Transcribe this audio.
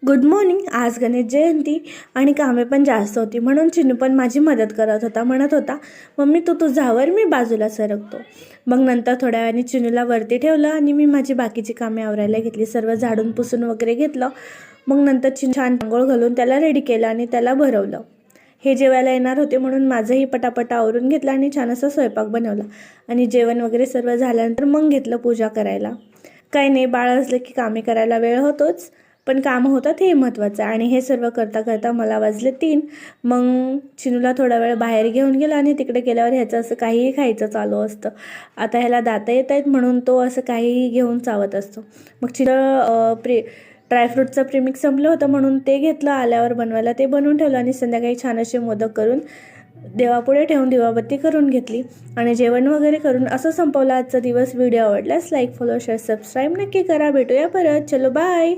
Good morning. आज गणेश जयंती आणि कामे पण जास्त होती, म्हणून चिनू पण माझी मदत करत होता. म्हणत होता, मम्मी तू तुझ्यावर, मी बाजूला सरकतो. मग नंतर थोड्या वेळाने चिनूला वरती ठेवलं आणि मी माझी बाकीची कामे आवरायला घेतली. सर्व झाडून पुसून वगैरे घेतलं. मग नंतर चिनू छान आंघोळ घालून त्याला रेडी केलं आणि त्याला भरवलं. हे जेवायला येणार होते, म्हणून माझंही पटापट आवरून घेतलं आणि छान असा स्वयंपाक बनवला. आणि जेवण वगैरे सर्व झाल्यानंतर मग घेतलं पूजा करायला. काही नाही, बाळ असलं की कामे करायला वेळ होतोच, पण कामं होतात हे महत्त्वाचं आहे. आणि हे सर्व करता करता मला वाजले 3. मग चिनूला थोडा वेळ बाहेर घेऊन गेला आणि तिकडे गेल्यावर ह्याचं असं काहीही खायचं चालू असतं. आता ह्याला दातं येत आहेत म्हणून तो असं काहीही घेऊन चावत असतो. मग चिनू ड्रायफ्रूटचं प्रीमिक्स संपलं होतं म्हणून ते घेतलं आल्यावर बनवायला. ते बनवून ठेवलं आणि संध्याकाळी छान असे मोदक करून देवापुढे ठेवून दिवाबत्ती करून घेतली आणि जेवण वगैरे करून असं संपवला आजचा दिवस. व्हिडिओ आवडल्यास लाईक, फॉलो, शेअर, सबस्क्राईब नक्की करा. भेटूया परत. चलो बाय.